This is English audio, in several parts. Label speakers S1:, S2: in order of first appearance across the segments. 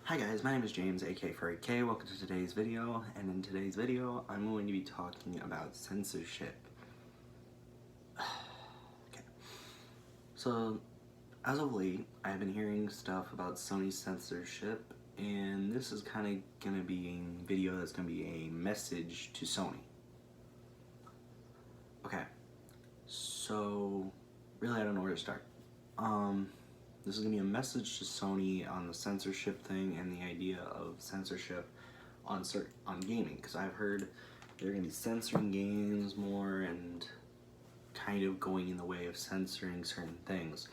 S1: Hi guys, my name is James, aka Furry K. Welcome to today's video, and in today's video, I'm going to be talking about censorship. Okay. So, as of late, I've been hearing stuff about Sony's censorship, and this is kind of gonna be a video that's gonna be a message to Sony. Okay. So, really, I don't know where to start. This is gonna be a message to Sony on the censorship thing and the idea of censorship on gaming, because I've heard they're gonna be censoring games more and kind of going in the way of censoring certain things.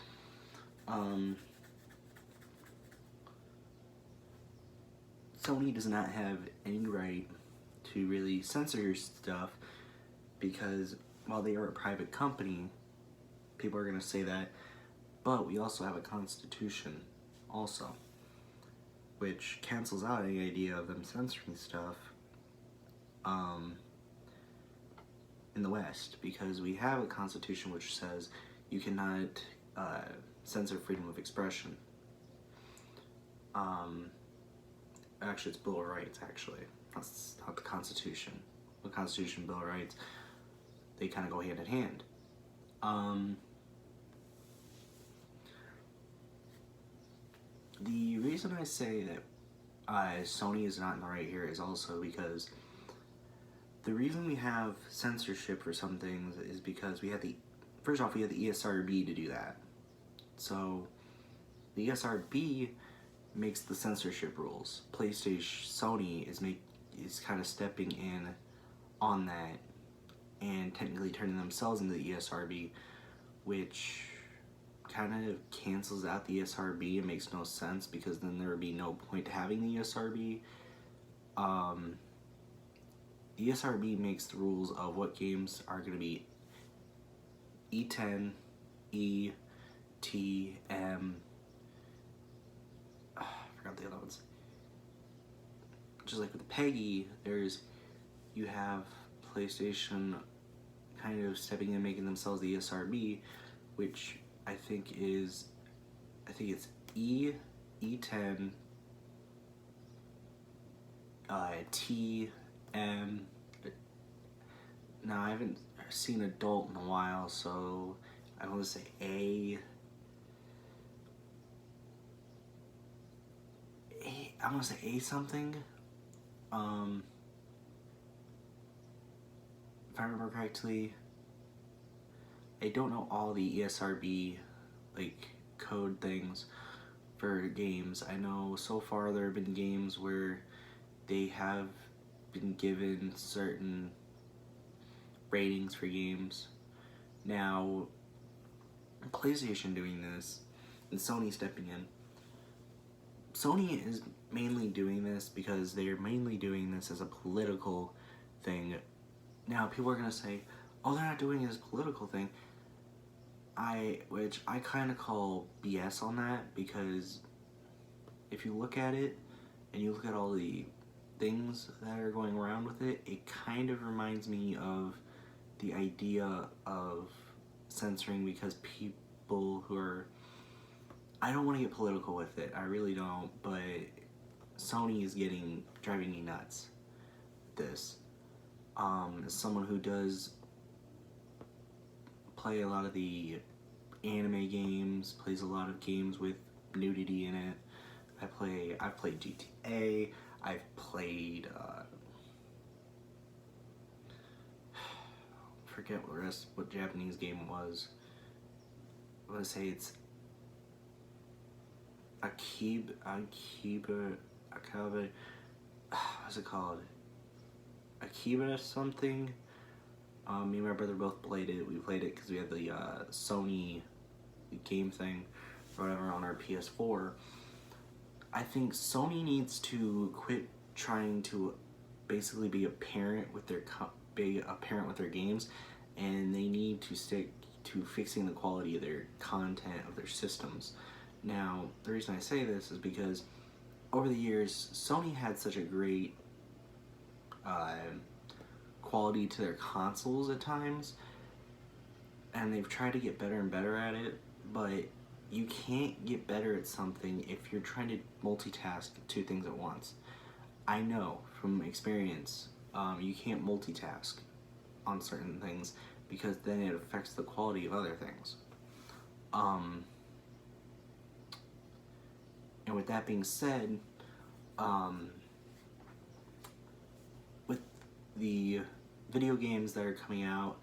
S1: Sony does not have any right to really censor your stuff because while they are a private company, people are gonna say that. But we also have a constitution, also, which cancels out any idea of them censoring stuff in the West, because we have a constitution which says you cannot censor freedom of expression. Actually, it's Bill of Rights, actually. That's not the Constitution. The Constitution and Bill of Rights, they kind of go hand in hand. The reason I say that Sony is not in the right here is also because the reason we have censorship for some things is because we have first off, we have the ESRB to do that. So the ESRB makes the censorship rules. Sony is kind of stepping in on that and technically turning themselves into the ESRB, which kind of cancels out the ESRB. It makes no sense because then there would be no point to having the ESRB. The ESRB makes the rules of what games are going to be E10, E, T, M. I forgot the other ones. Just like with PEGI, you have PlayStation kind of stepping in, making themselves the ESRB, which I think it's E, E10, T, M. Now, I haven't seen adult in a while, so I want to say A. I want to say A something. If I remember correctly, I don't know all the ESRB code things for games. I know so far there have been games where they have been given certain ratings for games. Now, PlayStation doing this and Sony stepping in. Sony is mainly doing this because they're mainly doing this as a political thing. Now, people are gonna say, "Oh, they're not doing it as a political thing." Which I kind of call BS on that, because if you look at it and you look at all the things that are going around with it, it kind of reminds me of the idea of censoring, because people who are, I don't want to get political with it, I really don't, but Sony is driving me nuts with this. As someone who does play a lot of the anime games, plays a lot of games with nudity in it. I've played GTA, I've played, forget what Japanese game it was. I want to say it's Akiba, what's it called? Akiba something? Me and my brother both played it. We played it because we had the Sony game thing or whatever on our PS4. I think Sony needs to quit trying to basically be a parent with their games, and they need to stick to fixing the quality of their content, of their systems. Now, the reason I say this is because over the years, Sony had such a great quality to their consoles at times, and they've tried to get better and better at it, but you can't get better at something if you're trying to multitask two things at once. I know from experience, you can't multitask on certain things because then it affects the quality of other things. And with that being said, with the video games that are coming out,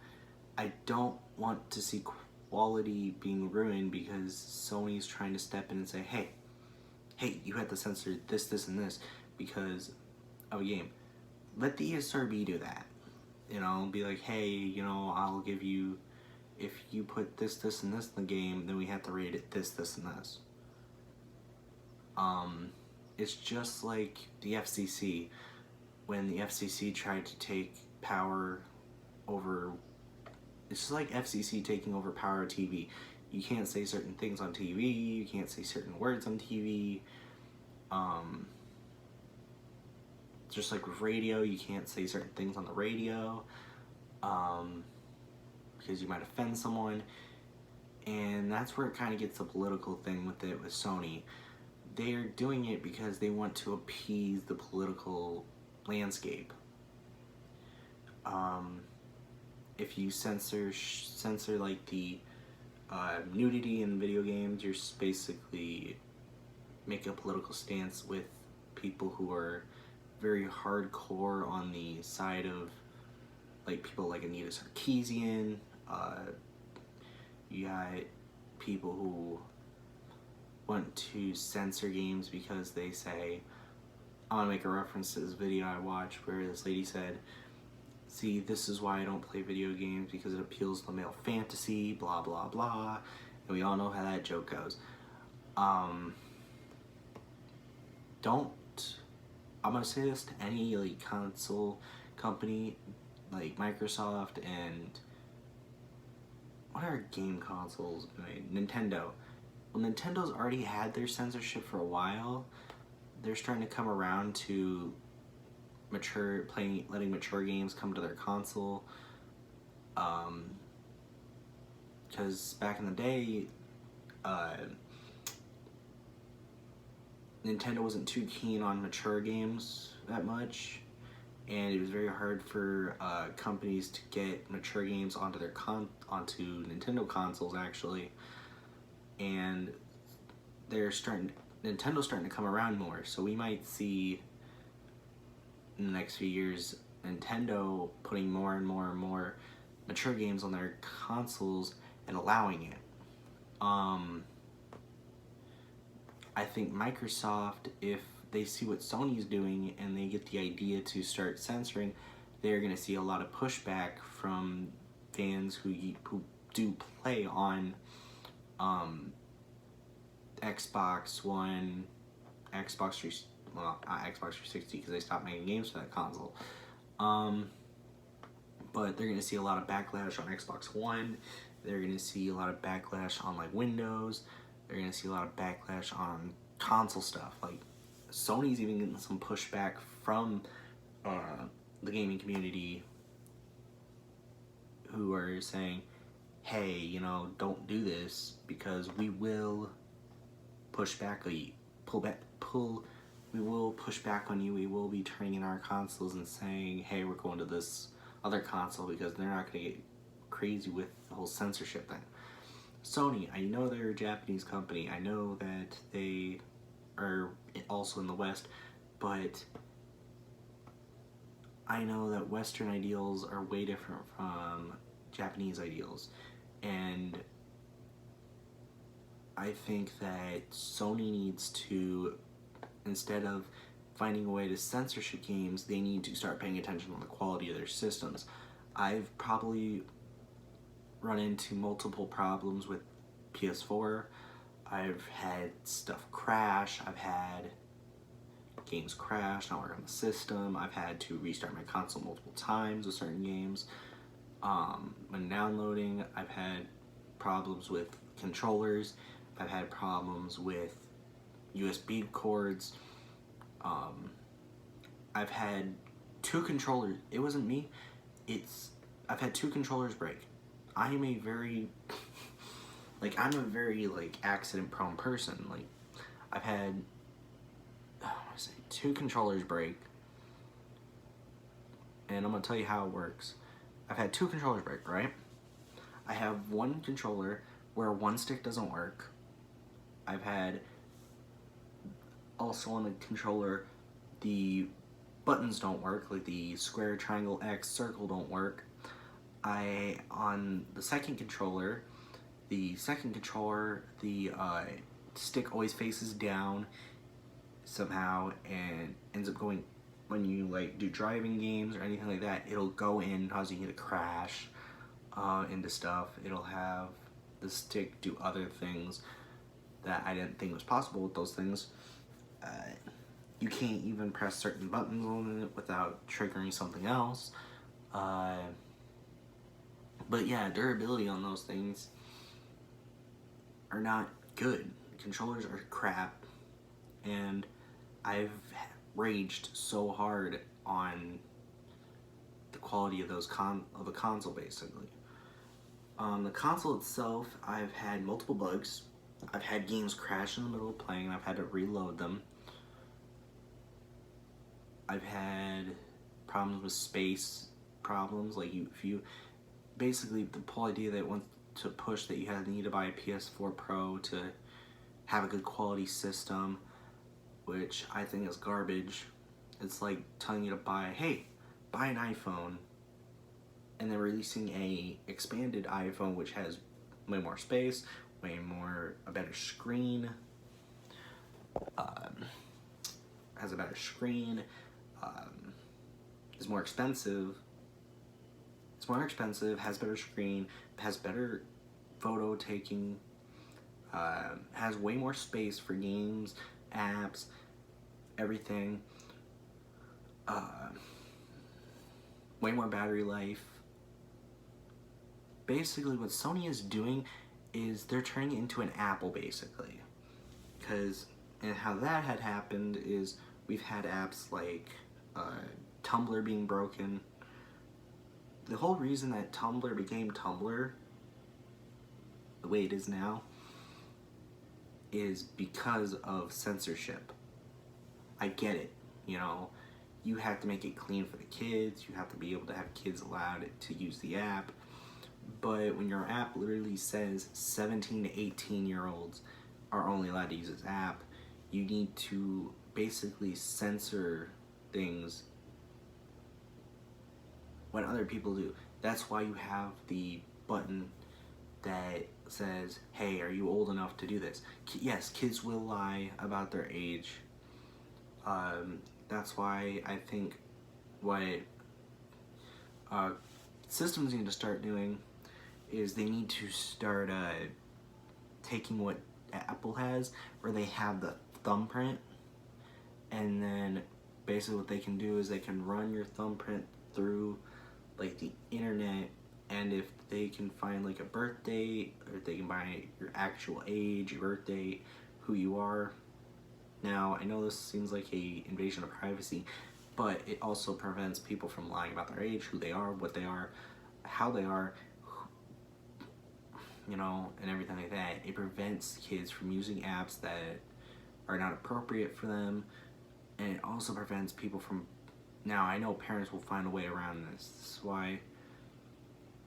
S1: I don't want to see quality being ruined because Sony's trying to step in and say, hey, you have to censor this, this, and this because of a game. Let the ESRB do that. Be like, hey, I'll give you, if you put this, this, and this in the game, then we have to rate it this, this, and this. It's just like the FCC. When the FCC tried to take power over, it's just like FCC taking over power of TV. You can't say certain things on TV, you can't say certain words on TV. Just like with radio, you can't say certain things on the radio, because you might offend someone. And that's where it kind of gets a political thing with it with Sony. They're doing it because they want to appease the political landscape. If you censor like the nudity in video games, you're basically making a political stance with people who are very hardcore on the side of like people like Anita Sarkeesian. You got people who want to censor games because they say, I want to make a reference to this video I watched where this lady said, see, this is why I don't play video games because it appeals to male fantasy, blah, blah, blah. And we all know how that joke goes. I'm going to say this to any like console company like Microsoft and what are game consoles doing? Nintendo. Well, Nintendo's already had their censorship for a while. They're starting to come around to letting mature games come to their console. Because back in the day, Nintendo wasn't too keen on mature games that much, and it was very hard for companies to get mature games onto onto Nintendo consoles actually. And Nintendo's starting to come around more, so we might see in the next few years Nintendo putting more and more and more mature games on their consoles and allowing it. I think Microsoft, if they see what Sony's doing and they get the idea to start censoring, they're going to see a lot of pushback from fans who do play on Xbox One, not Xbox 360 because they stopped making games for that console. But they're going to see a lot of backlash on Xbox One. They're going to see a lot of backlash on like Windows. They're going to see a lot of backlash on console stuff. Like Sony's even getting some pushback from the gaming community who are saying, hey, don't do this because we will push back on you. We will push back on you. We will be turning in our consoles and saying, hey, we're going to this other console because they're not going to get crazy with the whole censorship thing. Sony, I know they're a Japanese company. I know that they are also in the West, but I know that Western ideals are way different from Japanese ideals. And I think that Sony needs to, instead of finding a way to censorship games, they need to start paying attention on the quality of their systems. I've probably run into multiple problems with PS4. I've had stuff crash. I've had games crash, not work on the system. I've had to restart my console multiple times with certain games. When downloading, I've had problems with controllers. I've had problems with USB cords. I've had 2 controllers. It wasn't me. I've had 2 controllers break. I am a very like, I'm a very, like, accident-prone person. Like, I've had, I want to say, 2 controllers break, and I'm gonna tell you how it works. I've had 2 controllers break, right? I have one controller where one stick doesn't work. I've had also on the controller the buttons don't work, like the square, triangle, X, circle don't work. On the second controller, the stick always faces down somehow and ends up going, when you like do driving games or anything like that, it'll go in causing you to crash into stuff. It'll have the stick do other things that I didn't think was possible with those things. You can't even press certain buttons on it without triggering something else. But yeah, durability on those things are not good. Controllers are crap, and I've raged so hard on the quality of the console, basically. The console itself, I've had multiple bugs. I've had games crash in the middle of playing, and I've had to reload them. I've had problems with space problems, like basically the whole idea that it wants to push that you need to buy a PS4 Pro to have a good quality system, which I think is garbage. It's like telling you to buy an iPhone, and then releasing a expanded iPhone which has way more space, a better screen, has a better screen, is more expensive. It's more expensive, has better screen, has better photo taking, has way more space for games, apps, everything. Way more battery life. Basically, what Sony is doing is they're turning it into an Apple, basically. And how that had happened is we've had apps like Tumblr being broken. The whole reason that Tumblr became Tumblr the way it is now is because of censorship. I get it, you have to make it clean for the kids, you have to be able to have kids allowed to use the app, but when your app literally says 17 to 18 year olds are only allowed to use this app, you need to basically censor things when other people do. That's why you have the button that says, hey, are you old enough to do this? Yes, kids will lie about their age. That's why I think what systems need to start doing is they need to start taking what Apple has, where they have the thumbprint, and then basically what they can do is they can run your thumbprint through like the internet, and if they can find like a birth date, or if they can find your actual age, your birth date, who you are. Now, I know this seems like a invasion of privacy, but it also prevents people from lying about their age, who they are, what they are, how they are, and everything like that. It prevents kids from using apps that are not appropriate for them, and it also prevents people from, now I know parents will find a way around this. This is why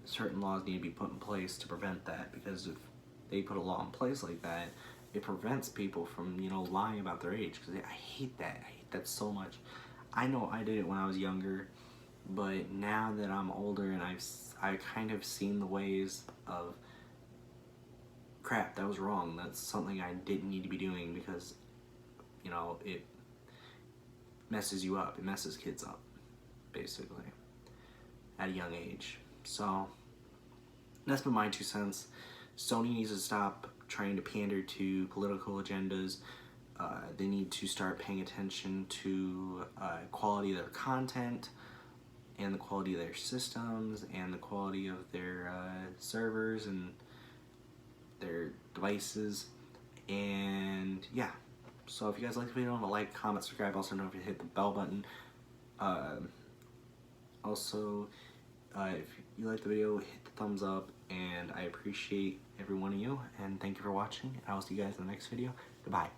S1: certain laws need to be put in place to prevent that, because if they put a law in place like that, it prevents people from, lying about their age, because I hate that. I hate that so much. I know I did it when I was younger, but now that I'm older and I've kind of seen the ways of, crap, that was wrong. That's something I didn't need to be doing, because, it messes you up. It messes kids up, basically, at a young age. So, that's been my 2 cents. Sony needs to stop trying to pander to political agendas. They need to start paying attention to quality of their content, and the quality of their systems, and the quality of their servers and their devices. And yeah, so if you guys like the video, like, comment, subscribe. Also don't forget to hit the bell button. Also, If you like the video, hit the thumbs up, and I appreciate every one of you, and thank you for watching. I will see you guys in the next video. Goodbye.